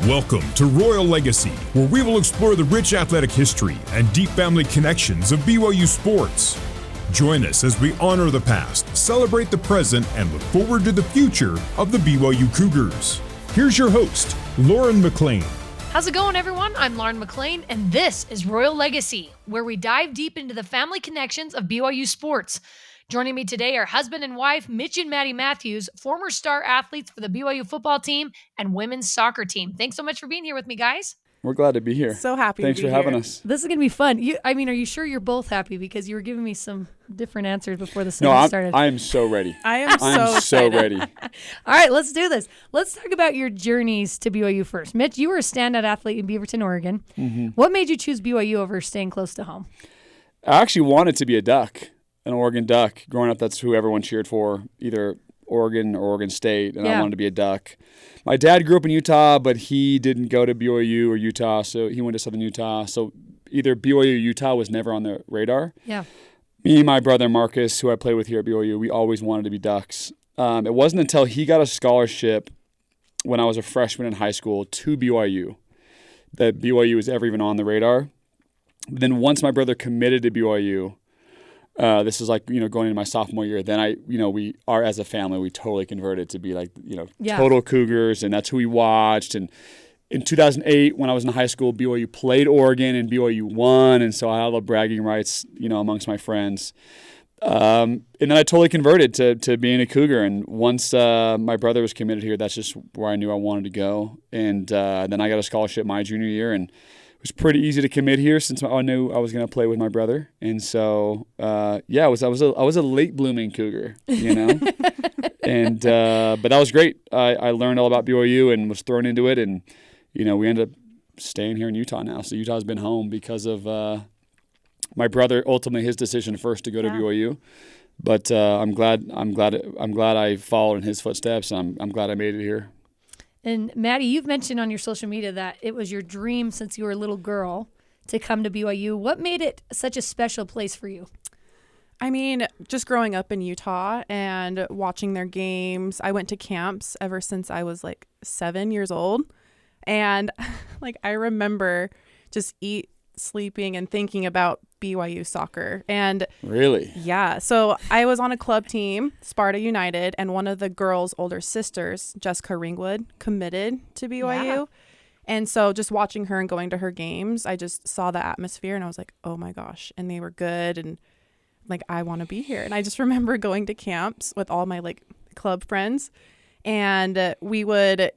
Welcome to Royal Legacy, where we will explore the rich athletic history and deep family connections of BYU sports. Join us as we honor the past, celebrate the present, and look forward to the future of the BYU Cougars. Here's your host, Lauren McLean. How's it going, everyone? I'm Lauren McLean, and this is Royal Legacy, where we dive deep into the family connections of BYU sports. Joining me today are husband and wife, Mitch and Maddie Mathews, former star athletes for the BYU football team and women's soccer team. Thanks so much for being here with me, guys. We're glad to be here. So happy Thanks to be for having here. us. This is going to be fun. Are you sure you're both happy? Because you were giving me some different answers before the segment started. I am so ready. I'm so ready. All right, let's do this. Let's talk about your journeys to BYU first. Mitch, you were a standout athlete in Beaverton, Oregon. Mm-hmm. What made you choose BYU over staying close to home? I actually wanted to be a Duck, an Oregon Duck. Growing up, that's who everyone cheered for, either Oregon or Oregon State, and I wanted to be a Duck. My dad grew up in Utah, but he didn't go to BYU or Utah, so he went to Southern Utah. So either BYU or Utah was never on the radar. Yeah. Me and my brother Marcus, who I played with here at BYU, we always wanted to be Ducks. It wasn't until he got a scholarship when I was a freshman in high school to BYU that BYU was ever even on the radar. But then once my brother committed to BYU, this is like, going into my sophomore year, then we are, as a family, we totally converted to be total Cougars, and that's who we watched. And in 2008, when I was in high school, BYU played Oregon and BYU won, and so I had all the bragging rights, amongst my friends. And then I totally converted to being a Cougar. And once my brother was committed here, that's just where I knew I wanted to go. And then I got a scholarship my junior year, and it was pretty easy to commit here since I knew I was going to play with my brother. And so, I was a late blooming Cougar, and but that was great. I learned all about BYU and was thrown into it, and we ended up staying here in Utah now. So Utah's been home because of my brother. Ultimately, his decision first to go to BYU. But I'm glad I followed in his footsteps. And I'm glad I made it here. And Maddie, you've mentioned on your social media that it was your dream since you were a little girl to come to BYU. What made it such a special place for you? I mean, just growing up in Utah and watching their games. I went to camps ever since I was 7 years old. And I remember just sleeping and thinking about BYU soccer. And really? Yeah. So I was on a club team, Sparta United, and one of the girls' older sisters, Jessica Ringwood, committed to BYU. Yeah. And so just watching her and going to her games, I just saw the atmosphere and I was like, oh my gosh. And they were good. And I want to be here. And I just remember going to camps with all my club friends, and we would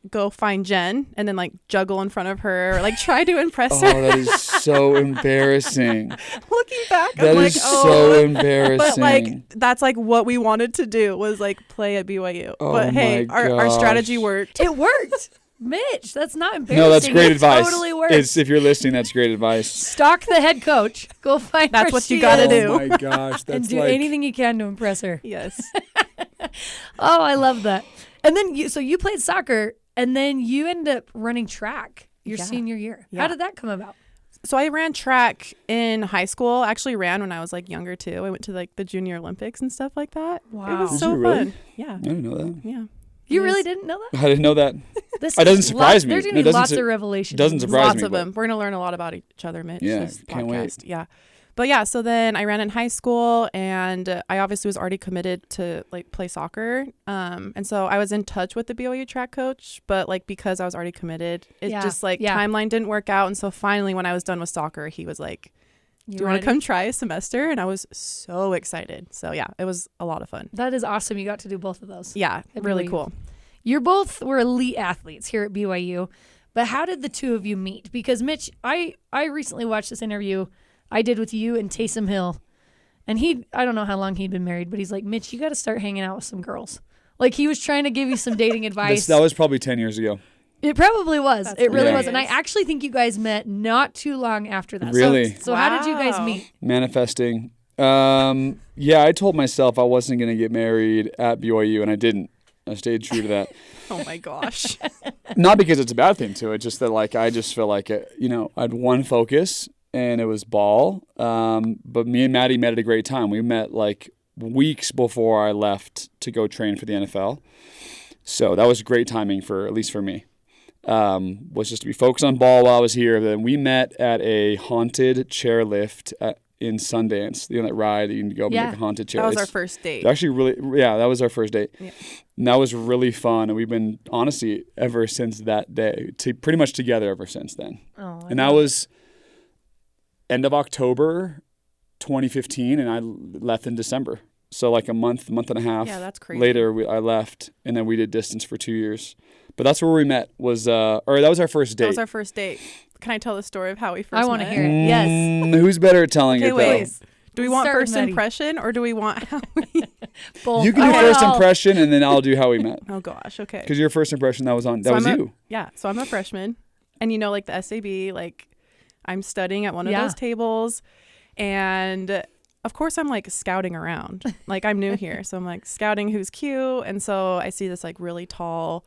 go find Jen and then juggle in front of her, or try to impress her. Oh, that is so embarrassing. Looking back, that I'm is so embarrassing. But that's what we wanted to do was play at BYU. Oh, but hey, our strategy worked. It worked. Mitch, that's not embarrassing. No, that's great advice. Totally works. If you're listeing, that's great advice. Stalk the head coach. Go find her. That's what you got to do. Oh my gosh, that's and do anything you can to impress her. Yes. Oh, I love that. And then you played soccer, and then you ended up running track your senior year. Yeah. How did that come about? So I ran track in high school. I actually ran when I was younger too. I went to the Junior Olympics and stuff like that. Wow. It was Did so you really? fun. Yeah. I didn't know that. Yeah. You really didn't know that? I didn't know that. This it doesn't surprise me. There's going to be lots of revelations. Doesn't surprise Lots me. of them. We're going to learn a lot about each other, Mitch. Yeah, this can't podcast. wait. Yeah. But yeah, so then I ran in high school, and I obviously was already committed to play soccer. And so I was in touch with the BYU track coach, but because I was already committed, it just timeline didn't work out. And so finally, when I was done with soccer, he was like, do you want to come try a semester? And I was so excited. So yeah, it was a lot of fun. That is awesome. You got to do both of those. Yeah, really cool. You both were elite athletes here at BYU, but how did the two of you meet? Because Mitch, I recently watched this interview I did with you and Taysom Hill, and I don't know how long he'd been married, but he's like, Mitch, you got to start hanging out with some girls. He was trying to give you some dating advice. That was probably 10 years ago. It probably was. It really was. hilarious. And I actually think you guys met not too long after that. Really? So how did you guys meet? Manifesting. I told myself I wasn't going to get married at BYU, and I didn't. I stayed true to that. Oh my gosh. Not because it's a bad thing to it, just that I just feel like, I had one focus, and it was ball. But me and Maddie met at a great time. We met weeks before I left to go train for the NFL. So that was great timing at least for me. was just to be focused on ball while I was here. Then we met at a haunted chairlift in Sundance. You know that ride that you can go make a haunted chair. That was our first date. Actually, that was our first date. Yeah. And that was really fun. And we've been, honestly, ever since that day, pretty much together ever since then. Oh, and that was end of October 2015, and I left in December. So like a month and a half that's crazy. later, I left, and then we did distance for 2 years. But that's where we met. That was our first date. That was our first date. Can I tell the story of how we first met? I want to hear it. Yes. Who's better at telling it, wait. though? Do we want Start, first Maddie. impression or do we want how we... Both. You can do first impression, and then I'll do how we met. Oh, gosh. Okay. Because your first impression, that was you. Yeah. So I'm a freshman. And like the SAB, like I'm studying at one of those tables. And of course, I'm like scouting around. Like I'm new here. So I'm like scouting who's cute. And so I see this like really tall,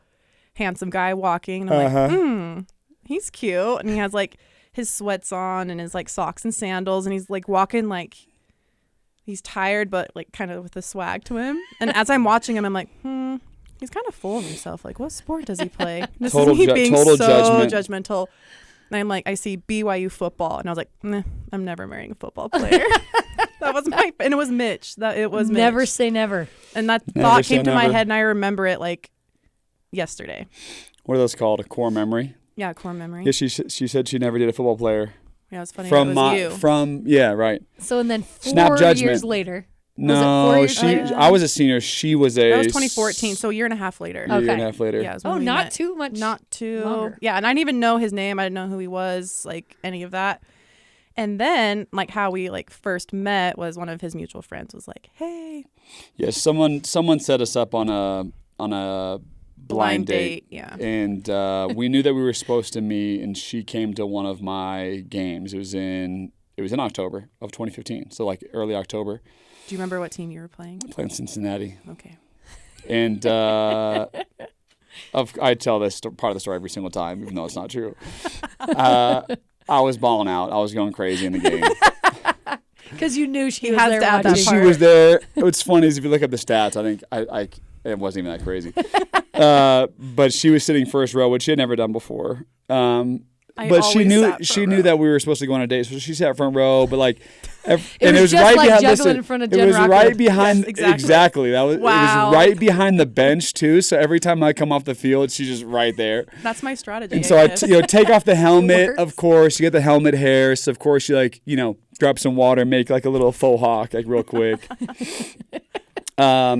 handsome guy walking. And I'm like, he's cute. And he has like his sweats on and his like socks and sandals. And he's like walking like he's tired, but like kind of with a swag to him. And as I'm watching him, I'm like, he's kind of full of himself. Like, what sport does he play? This is me being so judgmental. And I'm like, I see BYU football. And I was like, I'm never marrying a football player. That was and it was Mitch. Never say never. And that thought came to my head, and I remember it like yesterday. What are those called? A core memory? Yeah, core memory. Yeah, she said she never did a football player. Yeah, it was funny. It was you. Right. So and then Snap 4 judgment. years later. No, I was a senior. She was That was 2014, so a year and a half later. A year and a half later. Yeah, not too much. Not too. Longer. Yeah, and I didn't even know his name. I didn't know who he was, like any of that. And then, like how we like first met was one of his mutual friends was like, "Hey." Yeah, someone set us up on a blind date. Yeah. And we knew that we were supposed to meet, and she came to one of my games. It was in October of 2015, so like early October. Do you remember what team you were playing? Playing Cincinnati. Okay. And I tell this part of the story every single time, even though it's not true. I was balling out. I was going crazy in the game. Because you knew she He was has there to add that watching. She part. was there. What's funny is if you look up the stats, I think it wasn't even that crazy. But she was sitting first row, which she had never done before. But she knew that we were supposed to go on a date, so she sat front row. But like, it was just like behind. juggling in front of Jen It was Rockwood. right behind. Yes, exactly. That was. Wow. It was right behind the bench too. So every time I come off the field, she's just right there. That's my strategy. And so I take off the helmet. Works. Of course, you get the helmet hair. So of course you grab some water, make like a little faux hawk, like real quick. I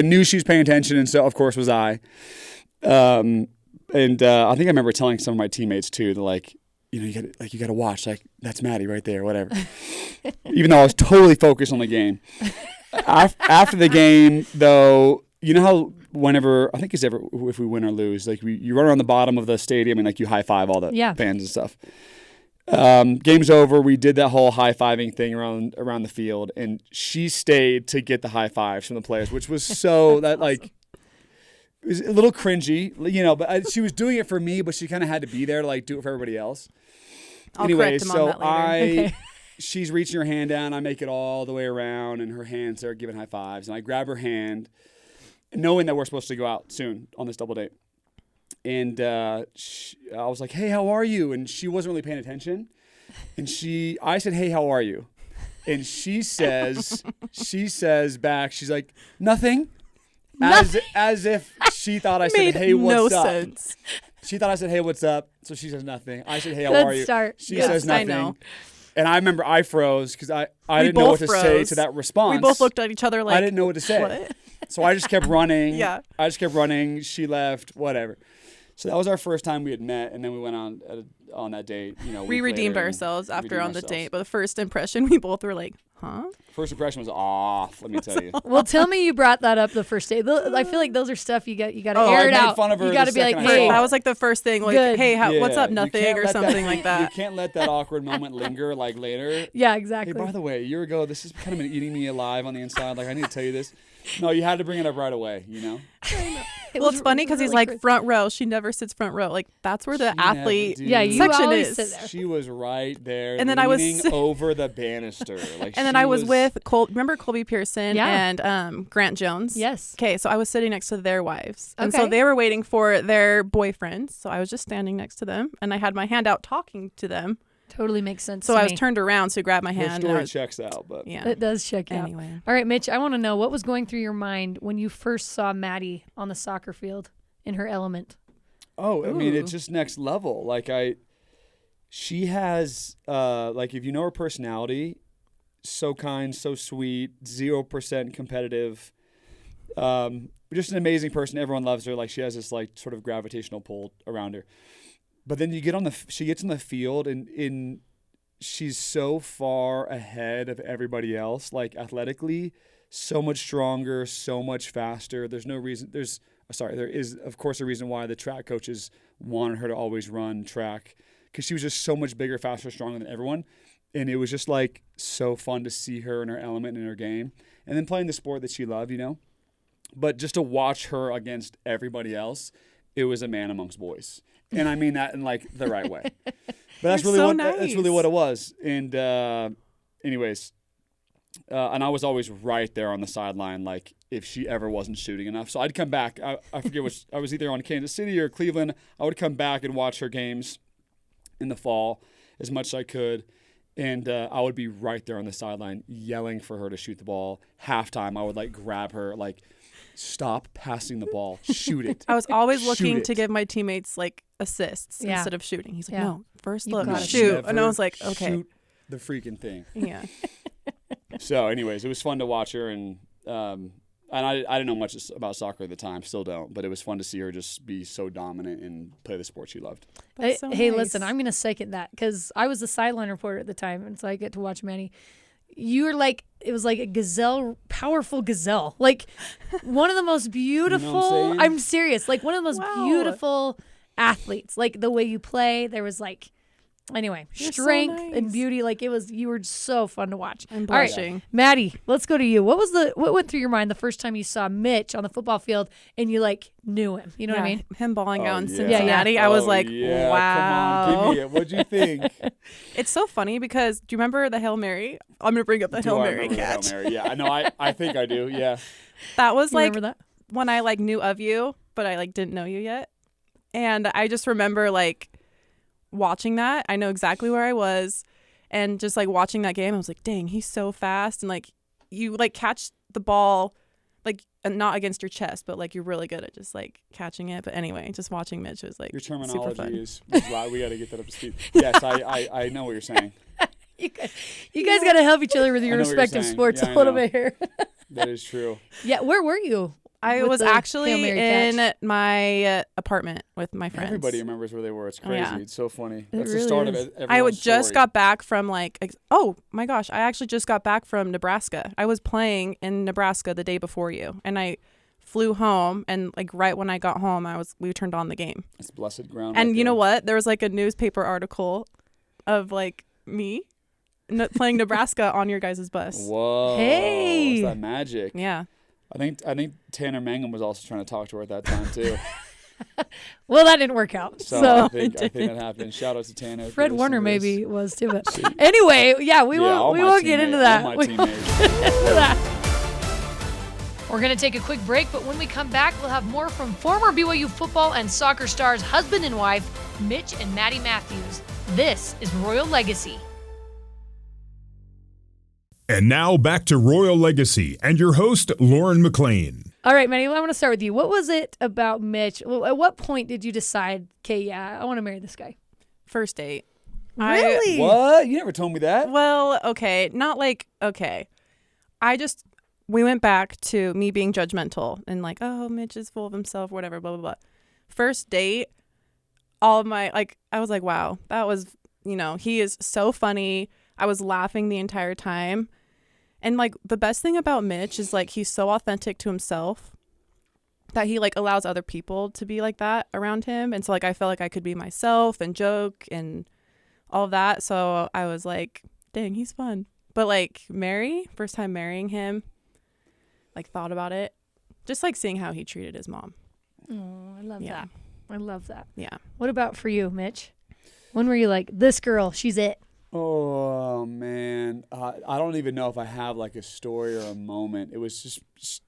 knew she was paying attention, and so of course was I. I think I remember telling some of my teammates too, they're like, you got to watch, like that's Maddie right there, whatever. Even though I was totally focused on the game. After the game, though, you know how whenever I think it's ever if we win or lose, like you run around the bottom of the stadium and like you high five all the fans and stuff. Game's over. We did that whole high fiving thing around the field, and she stayed to get the high fives from the players, which was so that like. It was a little cringy, but she was doing it for me, but she kind of had to be there to like do it for everybody else. I'll Anyway, correct him on that later. She's reaching her hand down. I make it all the way around, and her hands start giving high fives. And I grab her hand, knowing that we're supposed to go out soon on this double date. And I was like, "Hey, how are you?" And she wasn't really paying attention. And I said, "Hey, how are you?" And she says back, she's like, "Nothing." As if she thought I said, "Hey, what's up?" Sense. She thought I said, "Hey, what's up?" So she says nothing. I said, "Hey, how Good are you?" start. She Yes, says I nothing. know. And I remember I froze because I didn't know what to say to that response. We both looked at each other like, I didn't know what to say. What? So I just kept running. Yeah. I just kept running. She left. Whatever. So that was our first time we had met, and then we went on that date. We redeemed ourselves after on the date, but the first impression we both were like, "Huh?" First impression was off. Let me tell you. Well, tell me you brought that up the first day. I feel like those are stuff you got to air I it made out. fun of her You got to the be like, second I "Hey, saw That was like the first thing, like, Good. "Hey, what's up, you nothing," can't or let something like You that. can't let that awkward moment linger like later. yeah, exactly." Hey, by the way, a year ago, this has kind of been eating me alive on the inside. Like, I need to tell you this. No, you had to bring it up right away, Well, it's funny because he's like front row. She never sits front row. Like that's where the athlete section is. Sit there. She was right there, and then I was over the banister. Like, and then I was with remember Colby Pearson and Grant Jones. Yes. Okay, so I was sitting next to their wives, and so they were waiting for their boyfriends. So I was just standing next to them, and I had my hand out talking to them. Totally makes sense. So I was turned around to grab my hand. The story checks out, but yeah, it does check out. Anyway, all right, Mitch, I want to know what was going through your mind when you first saw Maddie on the soccer field in her element. Oh, I mean, it's just next level. Like she has like if you know her personality, so kind, so sweet, 0% competitive. Just an amazing person. Everyone loves her. Like she has this like sort of gravitational pull around her. But then she gets on the field and she's so far ahead of everybody else, like athletically, so much stronger, so much faster. There is of course a reason why the track coaches wanted her to always run track, because she was just so much bigger, faster, stronger than everyone. And it was just like so fun to see her in her element in her game, and then playing the sport that she loved, but just to watch her against everybody else, it was a man amongst boys. And I mean that in like the right way. But that's really what it was. And anyways, and I was always right there on the sideline, like if she ever wasn't shooting enough. So I'd come back. I forget which, I was either on Kansas City or Cleveland. I would come back and watch her games in the fall as much as I could. And I would be right there on the sideline yelling for her to shoot the ball. Halftime, I would like grab her, like, stop passing the ball, shoot it. I was always looking to give my teammates like assists instead of shooting. He's like, no, first look, shoot. And I was like, okay. Shoot the freaking thing. Yeah. So anyways, it was fun to watch her, and I didn't know much about soccer at the time, still don't, but it was fun to see her just be so dominant and play the sport she loved. Hey, listen, I'm going to second that because I was the sideline reporter at the time, and so I get to watch Maddie. You were like, it was like a gazelle, powerful gazelle, like one of the most beautiful, I'm serious, like one of the most beautiful athletes, like the way you play, there was like, anyway, strength and beauty, like you were so fun to watch. I'm blushing. All right, Maddie, let's go to you. What went through your mind the first time you saw Mitch on the football field and you like knew him? You know what I mean? Him balling out in Cincinnati. I was like, wow. Come on, give me it. What'd you think? It's so funny because do you remember the Hail Mary? I'm gonna bring up the Hail Mary catch. Hail Mary? Yeah, I know. I think I do. Yeah. That was like when I like knew of you, but I like didn't know you yet, and I just remember like watching that. I know exactly where I was, and just like watching that game, I was like, dang, he's so fast, and like you like catch the ball like not against your chest, but like you're really good at just like catching it. But anyway, just watching Mitch was like your terminology super fun. is why we got to get that up to speed. Yes, I know what you're saying. You guys got to help each other with your respective sports a little bit here. That is true. Yeah, where were you? I was actually in my apartment with my friends. Everybody remembers where they were. It's crazy. Yeah. It's so funny. That's the start of it. I just got back from like, oh my gosh, I actually just got back from Nebraska. I was playing in Nebraska the day before you, and I flew home, and like right when I got home, we turned on the game. It's blessed ground. And you know what? There was like a newspaper article of like me playing Nebraska on your guys' bus. Whoa! Hey, is that magic? Yeah. I think Tanner Mangum was also trying to talk to her at that time too. Well, that didn't work out. So I think that happened. Shout out to Tanner. Fred Warner maybe was too, but anyway, we won't get into that. We're going to take a quick break, but when we come back, we'll have more from former BYU football and soccer stars, husband and wife, Mitch and Maddie Mathews. This is Royal Legacy. And now back to Royal Legacy and your host, Lauren McLean. All right, Maddie, I want to start with you. What was it about Mitch? At what point did you decide, okay, I want to marry this guy? First date. Really? What? You never told me that. Well, okay. Not like, okay. We went back to me being judgmental and like, oh, Mitch is full of himself, whatever, blah, blah, blah. First date, all of my, like, I was like, wow, that was, he is so funny. I was laughing the entire time. And like the best thing about Mitch is like he's so authentic to himself that he like allows other people to be like that around him. And so like I felt like I could be myself and joke and all of that. So I was like, dang, he's fun. But like first time marrying him, like thought about it, just like seeing how he treated his mom. Oh, I love Yeah. that. I love that. Yeah. What about for you, Mitch? When were you like, this girl, she's it? Oh man, I don't even know if I have like a story or a moment. It was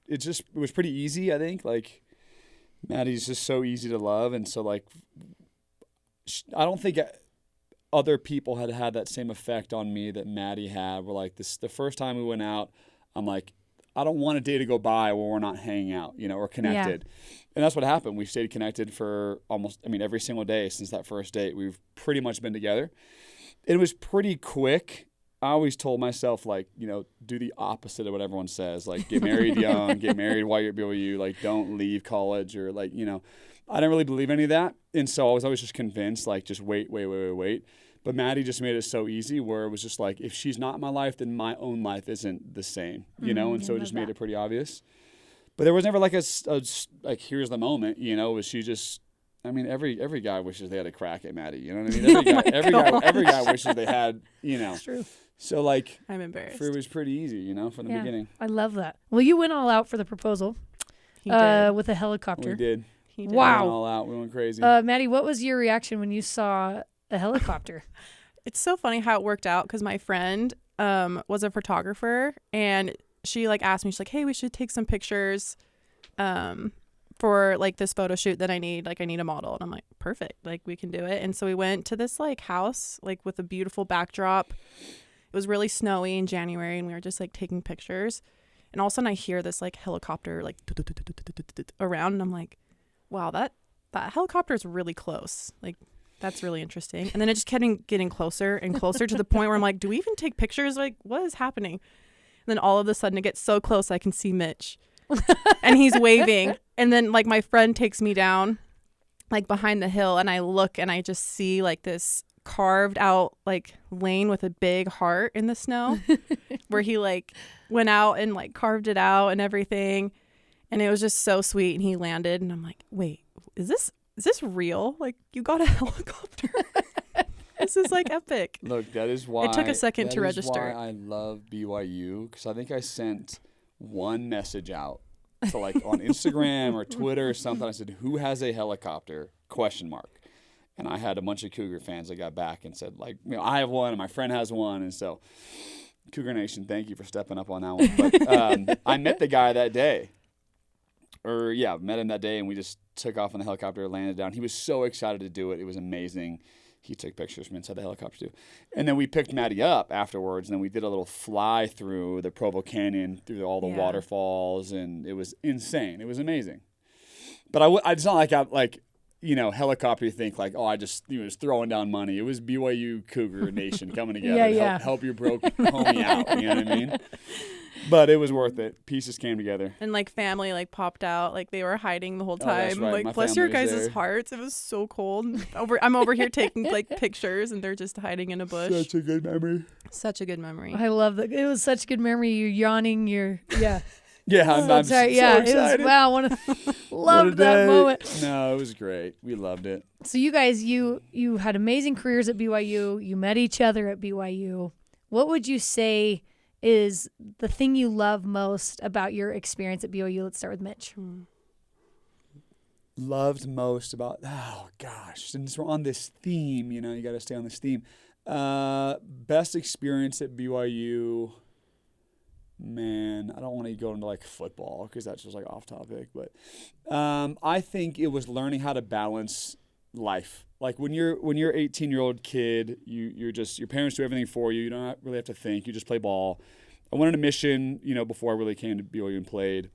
it was pretty easy. I think like Maddie's just so easy to love, and so like I don't think other people had that same effect on me that Maddie had. Where like the first time we went out, I'm like, I don't want a day to go by where we're not hanging out, or connected. And that's what happened. We've stayed connected for every single day since that first date. We've pretty much been together. It was pretty quick. I always told myself, like, do the opposite of what everyone says. Like, get married young, get married while you're at BYU. Like, don't leave college or, like, I didn't really believe any of that. And so I was always just convinced, like, just wait. But Maddie just made it so easy where it was just like, if she's not in my life, then my own life isn't the same, And so it just made it pretty obvious. But there was never like like, here's the moment, was she just... every guy wishes they had a crack at Maddie. You know what I mean? Every guy wishes they had. It's true. So like, I'm embarrassed. it was pretty easy, from the beginning. I love that. Well, you went all out for the proposal. He did. With a helicopter. We did. He did. Wow. We went all out. We went crazy. Maddie, what was your reaction when you saw a helicopter? It's so funny how it worked out because my friend was a photographer, and she like asked me, she's like, hey, we should take some pictures for like this photo shoot that I need a model. And I'm like, perfect, like we can do it. And so we went to this like house like with a beautiful backdrop. It was really snowy in January, and we were just like taking pictures, and all of a sudden I hear this like helicopter like around, and I'm like, wow, that helicopter is really close, like that's really interesting. And then it just kept getting closer and closer to the point where I'm like, do we even take pictures? Like, what is happening? And then all of a sudden it gets so close I can see Mitch and he's waving. And then like my friend takes me down like behind the hill, and I look and I just see like this carved out like lane with a big heart in the snow where he like went out and like carved it out and everything. And it was just so sweet. And he landed, and I'm like, wait, is this real? Like, you got a helicopter? This is like epic. Look, that is why it took a second to register. Why I love BYU, because I think I sent one message out to like on Instagram or Twitter or something. I said, "Who has a helicopter?" ? And I had a bunch of Cougar fans that got back and said, like, I have one and my friend has one, and so Cougar Nation, thank you for stepping up on that one. But I met the guy that day. Met him that day, and we just took off on the helicopter, landed down. He was so excited to do it. It was amazing. He took pictures from inside the helicopter too. And then we picked Maddie up afterwards, and then we did a little fly through the Provo Canyon, through all the waterfalls, and it was insane. It was amazing. But it's not like helicopter, you think like, I just was throwing down money. It was BYU Cougar Nation coming together to help your broke homie out. You know what I mean? But it was worth it. Pieces came together. And like family like popped out, like they were hiding the whole time. Right. Like My bless your family was guys' there. hearts. It was so cold. I'm over here taking like pictures, and they're just hiding in a bush. Such a good memory. Such a good memory. I love that. It was such a good memory. You're yawning. Yeah, I'm sorry. so Yeah, excited. it was wow. Loved that moment. No, it was great. We loved it. So you guys, you had amazing careers at BYU. You met each other at BYU. What would you say is the thing you love most about your experience at BYU? Let's start with Mitch. Loved most about, since we're on this theme, you got to stay on this theme. Best experience at BYU, man, I don't want to go into like football because that's just like off topic, but I think it was learning how to balance life. Like when you're 18-year-old kid, your parents do everything for you. You don't really have to think. You just play ball. I went on a mission, before I really came to BYU and played,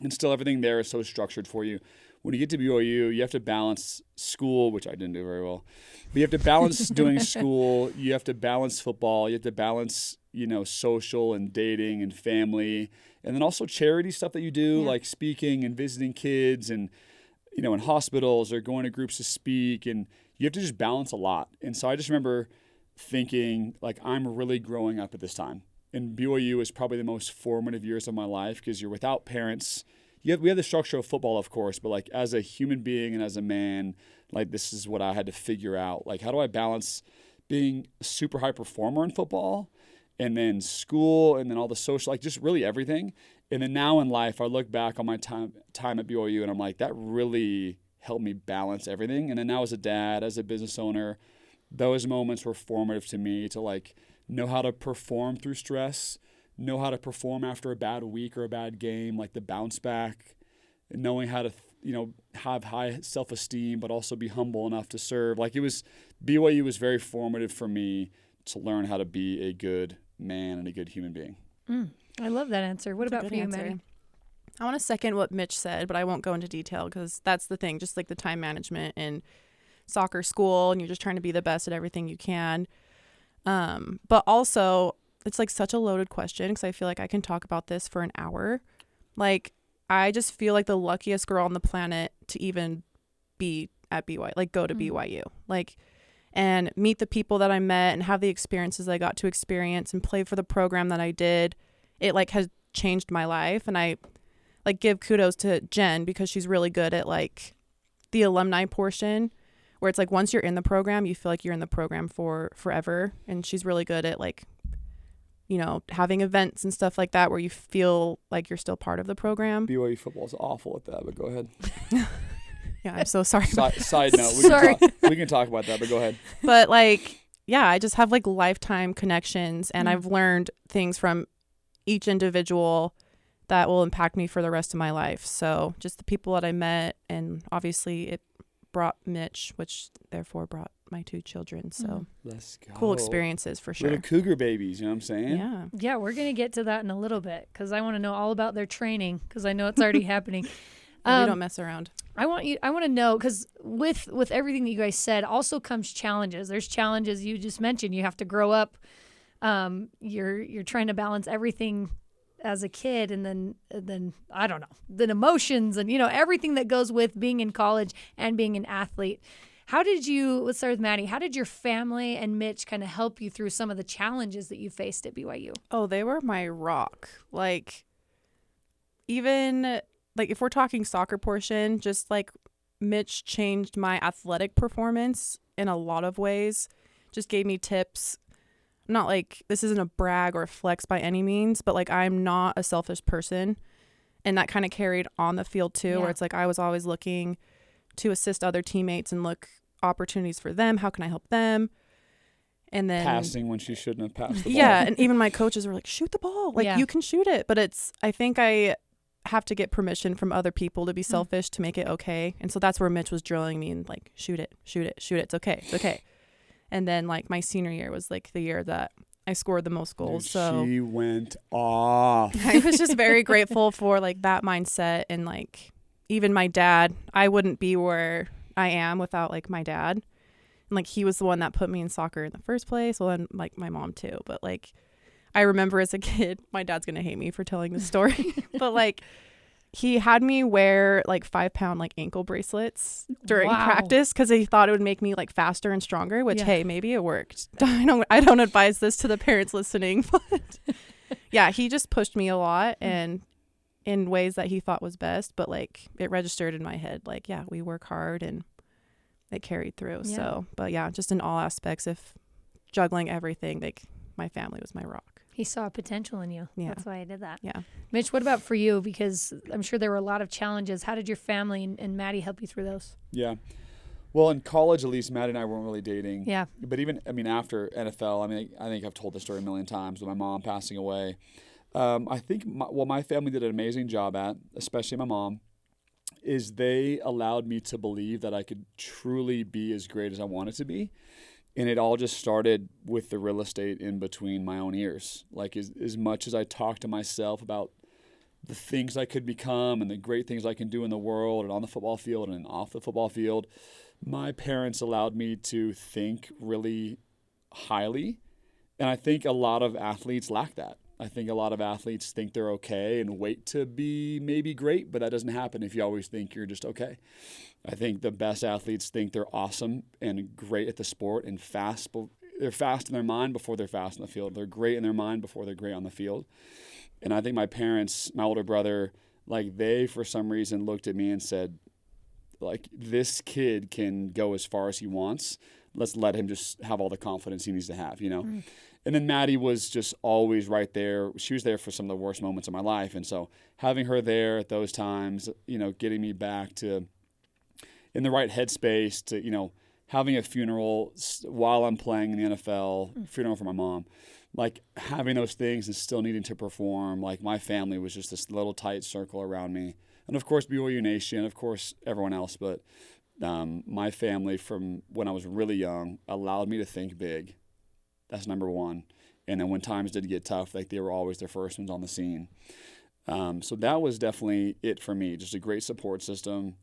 and still everything there is so structured for you. When you get to BYU, you have to balance school, which I didn't do very well. But you have to balance doing school. You have to balance football. You have to balance, social and dating and family, and then also charity stuff that you do, like speaking and visiting kids and in hospitals or going to groups to speak, and you have to just balance a lot. And so I just remember thinking, like, I'm really growing up at this time. And BYU is probably the most formative years of my life because you're without parents. We have the structure of football, of course, but like as a human being and as a man, like this is what I had to figure out. Like, how do I balance being a super high performer in football and then school and then all the social, like just really everything, And then now in life, I look back on my time at BYU, and I'm like, that really helped me balance everything. And then now as a dad, as a business owner, those moments were formative to me to like know how to perform through stress, know how to perform after a bad week or a bad game, like the bounce back, and knowing how to, have high self-esteem, but also be humble enough to serve. Like BYU was very formative for me to learn how to be a good man and a good human being. I love that answer. What about for you, Maddie? I want to second what Mitch said, but I won't go into detail because that's the thing, just like the time management in soccer school, and you're just trying to be the best at everything you can. But also, it's like such a loaded question because I feel like I can talk about this for an hour. Like, I just feel like the luckiest girl on the planet to even be at BYU, like go to BYU, like, and meet the people that I met and have the experiences I got to experience and play for the program that I did. It like has changed my life, and I like give kudos to Jen because she's really good at like the alumni portion where it's like once you're in the program, you feel like you're in the program for forever. And she's really good at like, having events and stuff like that where you feel like you're still part of the program. BYU football is awful at that, but go ahead. Yeah, I'm so sorry. Side note, we can talk about that, but go ahead. But like, yeah, I just have like lifetime connections, and I've learned things from each individual that will impact me for the rest of my life. So just the people that I met, and obviously it brought Mitch, which therefore brought my 2 children. So let's go. Cool experiences for sure. Little cougar babies, you know what I'm saying? Yeah. Yeah, we're going to get to that in a little bit because I want to know all about their training because I know it's already happening. We don't mess around. I want to know because with everything that you guys said also comes challenges. There's challenges you just mentioned. You have to grow up. You're trying to balance everything as a kid, and then I don't know, then emotions and everything that goes with being in college and being an athlete. Let's start with Maddie. How did your family and Mitch kind of help you through some of the challenges that you faced at BYU? Oh, they were my rock. Like, even like if we're talking soccer portion, just like Mitch changed my athletic performance in a lot of ways, just gave me tips. Not like this isn't a brag or a flex by any means, but like I'm not a selfish person, and that kind of carried on the field too, where it's like I was always looking to assist other teammates and look opportunities for them. How can I help them? And then passing when she shouldn't have passed the ball. Yeah, and even my coaches were like, shoot the ball. Like you can shoot it. But I think I have to get permission from other people to be selfish to make it okay. And so that's where Mitch was drilling me and like, shoot it. It's okay. And then like my senior year was like the year that I scored the most goals. Dude, so she went off. I was just very grateful for like that mindset. And like even my dad, I wouldn't be where I am without like my dad. And like he was the one that put me in soccer in the first place. Well, and like my mom too. But like I remember as a kid, my dad's going to hate me for telling this story, but like he had me wear like 5-pound like ankle bracelets during practice because he thought it would make me like faster and stronger, which hey, maybe it worked. I don't advise this to the parents listening, but yeah, he just pushed me a lot and in ways that he thought was best, but like it registered in my head like, yeah, we work hard and it carried through. Yeah. So, but yeah, just in all aspects of juggling everything, like my family was my rock. He saw potential in you. Yeah. That's why I did that. Yeah. Mitch, what about for you? Because I'm sure there were a lot of challenges. How did your family and Maddie help you through those? Yeah. Well, in college, at least, Maddie and I weren't really dating. Yeah. But even, after NFL, I think I've told this story a million times with my mom passing away. I think my family did an amazing job at, especially my mom, is they allowed me to believe that I could truly be as great as I wanted to be. And it all just started with the real estate in between my own ears. Like as much as I talked to myself about the things I could become and the great things I can do in the world and on the football field and off the football field, my parents allowed me to think really highly. And I think a lot of athletes lack that. I think a lot of athletes think they're okay and wait to be maybe great, but that doesn't happen if you always think you're just okay. I think the best athletes think they're awesome and great at the sport and fast. They're fast in their mind before they're fast in the field. They're great in their mind before they're great on the field. And I think my parents, my older brother, like they, for some reason, looked at me and said, like, this kid can go as far as he wants. Let's let him just have all the confidence he needs to have, you know? And then Maddie was just always right there. She was there for some of the worst moments of my life. And so having her there at those times, you know, getting me back to in the right headspace to, you know, having a funeral while I'm playing in the NFL, funeral for my mom, like having those things and still needing to perform. Like, my family was just this little tight circle around me. And of course, BYU Nation, of course, everyone else. But my family from when I was really young allowed me to think big. That's number one. And then when times did get tough, like, they were always the first ones on the scene. So that was definitely it for me, just a great support system.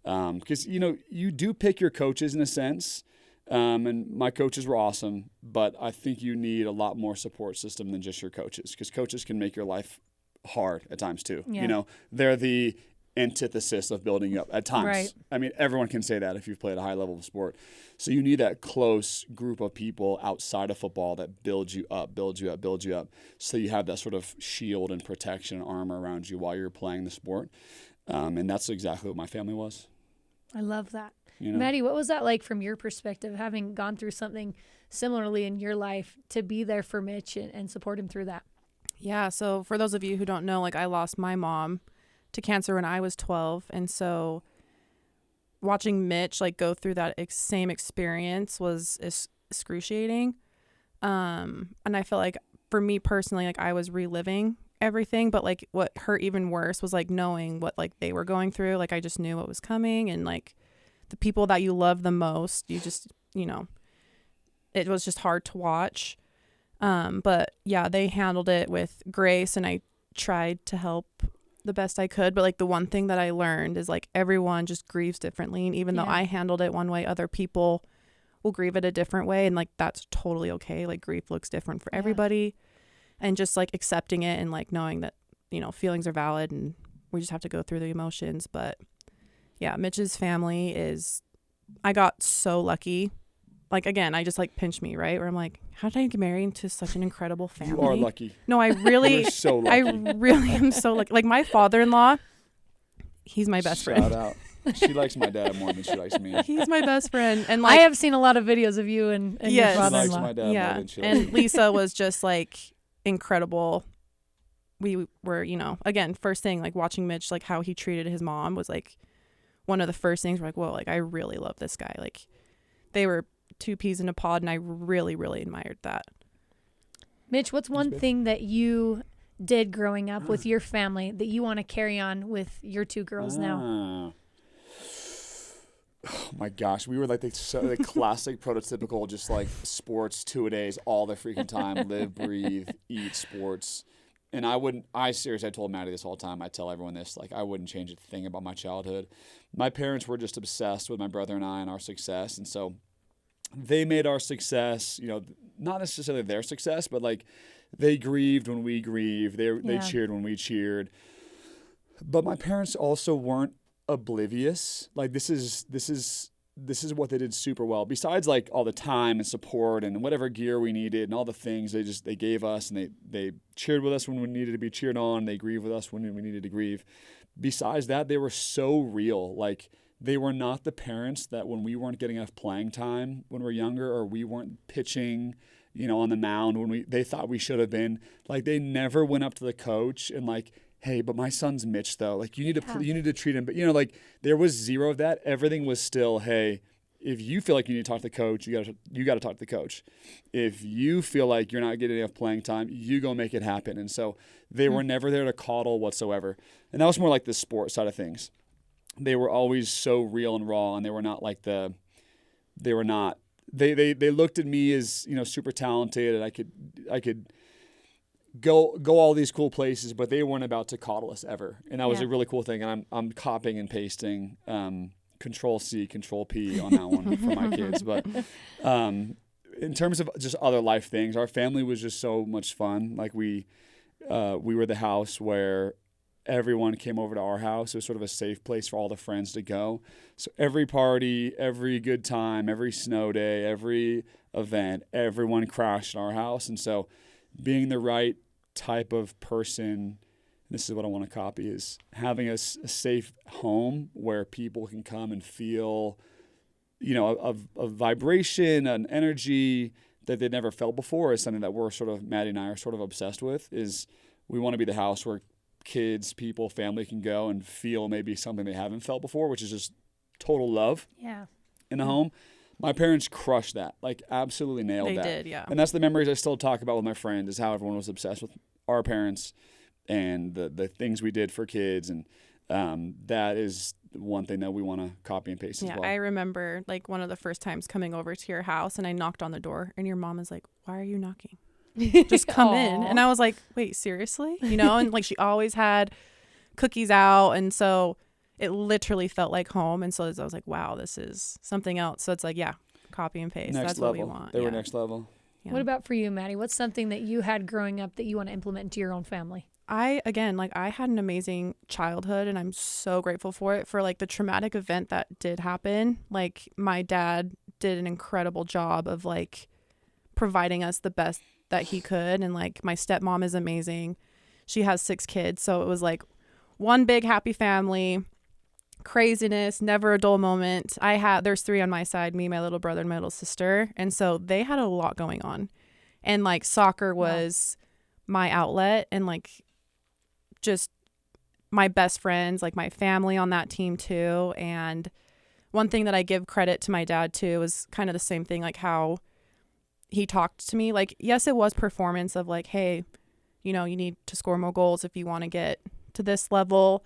Because, you know, you do pick your coaches in a sense. And my coaches were awesome, but I think you need a lot more support system than just your coaches, because coaches can make your life hard at times too. Yeah. You know, they're the antithesis of building you up at times. Right. I mean, everyone can say that if you've played a high level of sport. So you need that close group of people outside of football that build you up. So you have that sort of shield and protection and armor around you while you're playing the sport. And that's exactly what my family was. I love that. You know? Maddie, what was that like from your perspective, having gone through something similarly in your life, to be there for Mitch and support him through that? Yeah, so for those of you who don't know, like, I lost my mom to cancer when I was 12, and so watching Mitch, like, go through that same experience was excruciating. And I felt like, for me personally, like, I was reliving everything, but, like, what hurt even worse was, like, knowing what, like, they were going through. Like, I just knew what was coming, and, like, the people that you love the most, you just, you know, it was just hard to watch. But yeah, they handled it with grace, and I tried to help the best I could. But, like, the one thing that I learned is, like, everyone just grieves differently. And even though I handled it one way, other people will grieve it a different way. And, like, that's totally okay. Like, grief looks different for everybody. And just, like, accepting it and, like, knowing that, you know, feelings are valid and we just have to go through the emotions. But yeah, Mitch's family I got so lucky. Like, again, I just, like, pinch me, right? Where I'm like, how did I get married into such an incredible family? You are lucky. No, I really, You're so lucky. I really am so lucky. Like, my father-in-law, he's my best friend. Shout out. She likes my dad more than she likes me. He's my best friend. And, like, I have seen a lot of videos of you and your Yes. She likes father-in-law. my dad more yeah. than she likes And me. Lisa was just, like, incredible. We were, you know, again, first thing, like, watching Mitch, like, how he treated his mom was, like, one of the first things we're like, whoa, like, I really love this guy. Like, they were two peas in a pod, and I really, really admired that. Mitch, what's one thing that you did growing up with your family that you want to carry on with your two girls now? Oh my gosh, we were like the classic prototypical, just like sports 2-a-days all the freaking time, live, breathe, eat sports. And I seriously, I told Maddie this all the time. I tell everyone this, like, I wouldn't change a thing about my childhood. My parents were just obsessed with my brother and I and our success. And so they made our success, you know, not necessarily their success, but, like, they grieved when we grieved. They cheered when we cheered. But my parents also weren't oblivious. Like, this is what they did super well. Besides, like, all the time and support and whatever gear we needed and all the things they gave us, and they cheered with us when we needed to be cheered on. They grieved with us when we needed to grieve. Besides that, they were so real. Like, they were not the parents that when we weren't getting enough playing time when we were younger, or we weren't pitching, you know, on the mound when they thought we should have been. Like, they never went up to the coach and, like, hey, but my son's Mitch though. Like, you need to treat him. But, you know, like, there was zero of that. Everything was still, hey, if you feel like you need to talk to the coach, you got to talk to the coach. If you feel like you're not getting enough playing time, you go make it happen. And so they were never there to coddle whatsoever. And that was more like the sport side of things. They were always so real and raw, and they were not like they looked at me as, you know, super talented, and I could go all these cool places, but they weren't about to coddle us ever. And that was a really cool thing. And I'm copying and pasting Control-C, Control-P on that one for my kids. But in terms of just other life things, our family was just so much fun. Like, we were the house where everyone came over to our house. It was sort of a safe place for all the friends to go. So every party, every good time, every snow day, every event, everyone crashed in our house. And so being the right type of person this is what I want to copy, is having a safe home where people can come and feel, you know, a vibration, an energy that they'd never felt before, is something that we're sort of, Maddie and I are sort of obsessed with. Is we want to be the house where kids, people, family can go and feel maybe something they haven't felt before, which is just total love in the home. My parents crushed that, like absolutely nailed that. They did, yeah. And that's the memories I still talk about with my friends, is how everyone was obsessed with our parents and the things we did for kids. And that is one thing that we want to copy and paste as well. I remember like one of the first times coming over to your house, and I knocked on the door, and your mom is like, "Why are you knocking? Just come in." And I was like, "Wait, seriously?" You know, and like she always had cookies out, and so it literally felt like home. And so I was like, wow, this is something else. So it's like, yeah, copy and paste. Next That's level. what we want. They were next level. Yeah. What about for you, Maddie? What's something that you had growing up that you want to implement into your own family? I had an amazing childhood, and I'm so grateful for it. For like the traumatic event that did happen, like my dad did an incredible job of like providing us the best that he could. And like my stepmom is amazing. She has 6 kids. So it was like one big happy family, craziness, never a dull moment. There's 3 on my side, me, my little brother, and my little sister. And so they had a lot going on. And like soccer was my outlet, and like just my best friends, like my family on that team too. And one thing that I give credit to my dad too is kind of the same thing, like how he talked to me. Like, yes, it was performance of like, hey, you know, you need to score more goals if you want to get to this level.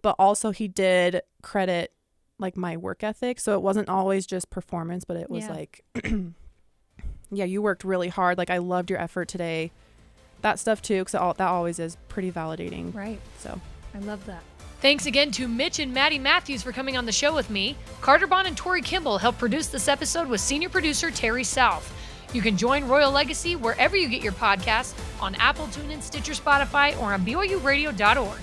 But also he did credit like my work ethic. So it wasn't always just performance, but it was like, yeah, you worked really hard. Like, I loved your effort today. That stuff too, because that always is pretty validating. Right. So I love that. Thanks again to Mitch and Maddie Mathews for coming on the show with me. Carter Bond and Tori Kimball helped produce this episode with senior producer Terry South. You can join Royal Legacy wherever you get your podcasts, on Apple, TuneIn, Stitcher, Spotify, or on BYURadio.org.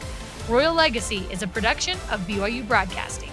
Royal Legacy is a production of BYU Broadcasting.